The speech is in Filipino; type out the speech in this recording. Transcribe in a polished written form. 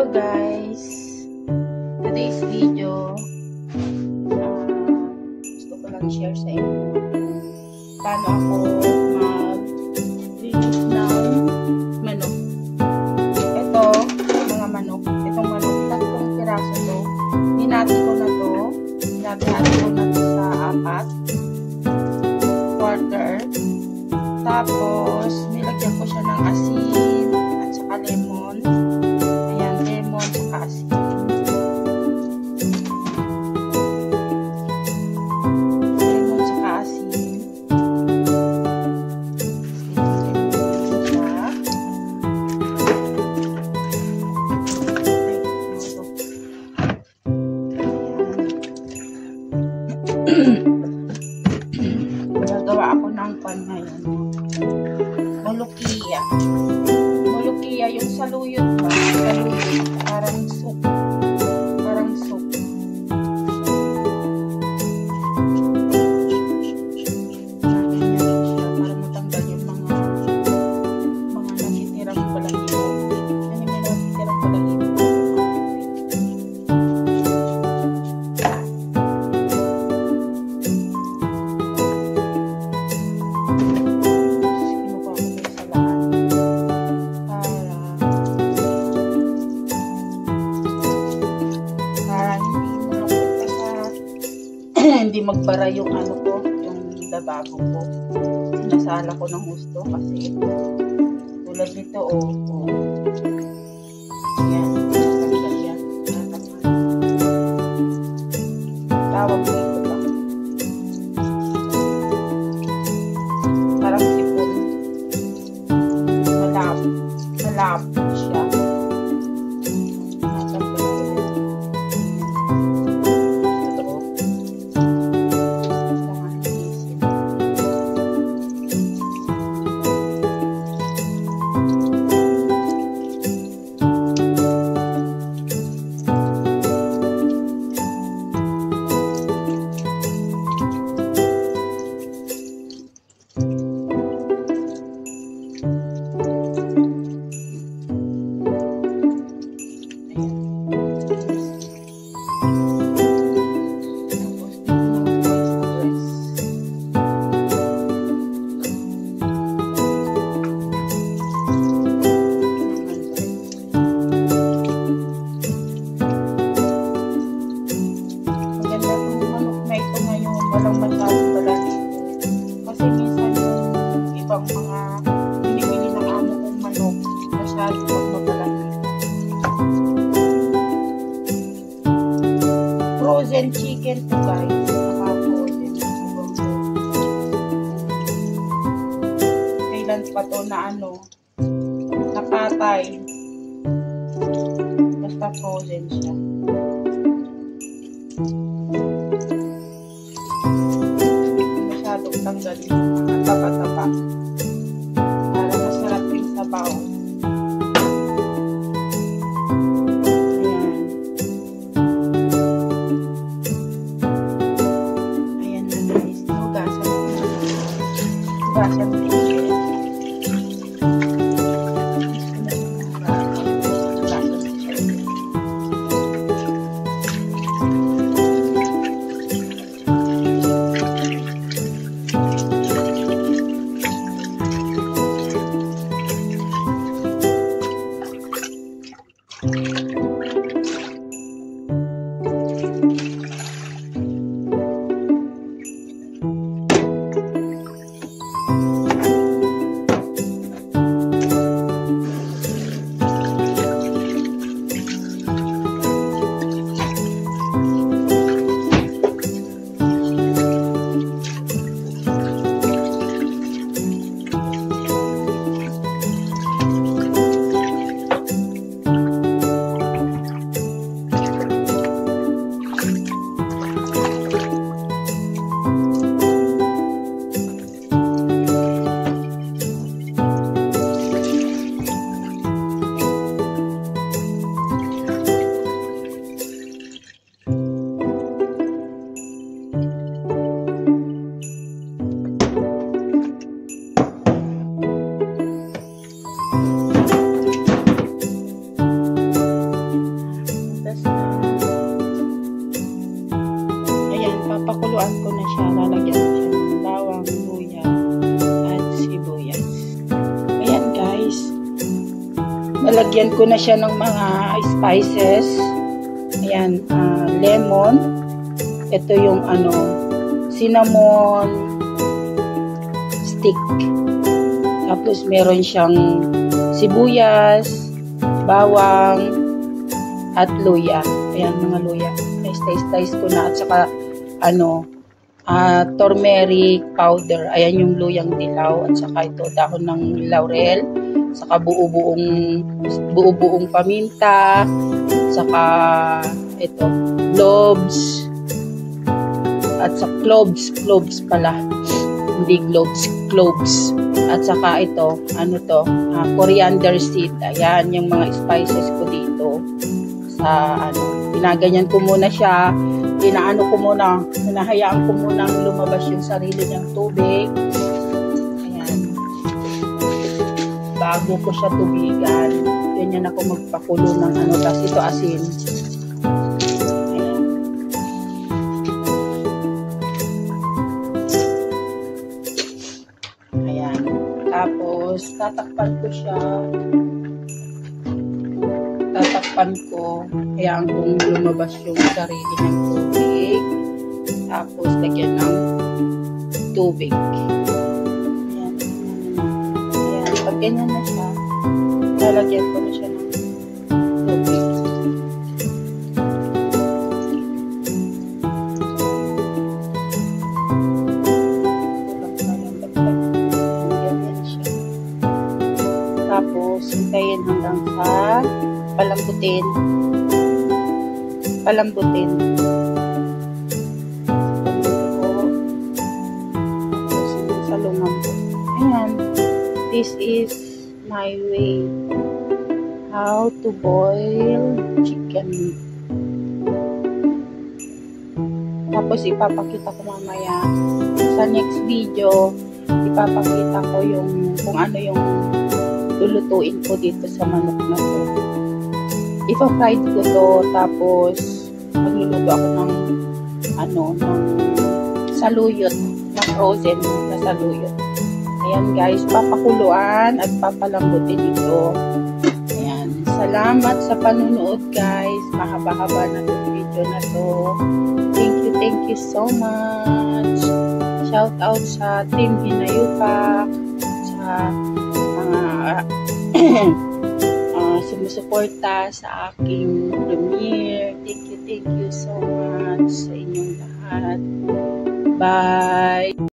Hello guys! Today's video, gusto ko lang share sa inyo paano ako mag-release ng manok. Ito, mga manok. Itong manok, 3 piraso to. Hinati ko na to. Hinati ko na to sa 4 quarter. Tapos, nilagyan ko siya ng asin at saka lemon. Ayan, lemon saka asin. Lemon saka asin. Gagawa ako ng pan ngayon. Molukia. Molukia, yung saluyot ba? Saluyot. Parang soup. Parang soup. Ganyan siya. Para matanggal yung mga nakitirang balahibo. Yan yung nakitirang balahibo. Hindi magbara yung ano ko, yung lababo ko. Sinasala ko ng gusto kasi tulad nito, yan, yan. Tawag ko ito ba? Parang sipon. Malap siya. Walang masyadong balahibo. Kasi minsan yung ibang mga binibili ng amo kong manok, masyadong magbabalahibo. Frozen chicken to guys. Naka-frozen. Kailan pa to na napatay. Basta frozen siya. Tanggalin yung mga tapa-tapa para masarap yung sabaw. Ayan na guys. Hugasan ko na. Hugasan ko na. Nilagyan ko na siya ng mga spices. Ayan, lemon. Ito yung cinnamon stick. Tapos meron siyang sibuyas, bawang, at luya. Ayan, mga luya. Na-slice ko na. At saka, turmeric powder. Ayan yung luyang dilaw. At saka ito, dahon ng laurel. Saka buo-buong paminta. Saka ito, cloves. At saka cloves pala. Hindi cloves. At saka ito, coriander seed. Ayan, yung mga spices ko dito. Sa pinaganyan ko muna siya. Hinahayaan ko muna lumabas yung sarili niyang tubig. Ayan. Bago ko siya tubigan. Ganyan ako magpakulo ng tapos ito asin. Ayan. Tapos, tatakpan ko siya. Hayaan kong lumabas yung sarili ng tubig. Tapos, lagyan ng tubig. Ayan. Ayan. Pag ganyan na siya, lalagyan ko na siya ng tubig. Tapos, hintayin hanggang sa palambutin. Tapos, salungan ko. Ayan. This is my way how to boil chicken. Tapos, ipapakita ko mamaya sa next video. Ipapakita ko kung ano yung lulutuin ko dito sa manok na to. Ipa-fried ko to, tapos magluluto ako ng saluyot, ng frozen na saluyot. Ayan guys, papakuluan at papalambutin ito. Ayan, salamat sa panunood guys. Mahaba-haba na itong video na to. Thank you so much. Shout out sa Team Hinayupak, sa mga sumusuporta sa aking premiere. Thank you so much sa inyong lahat. Bye!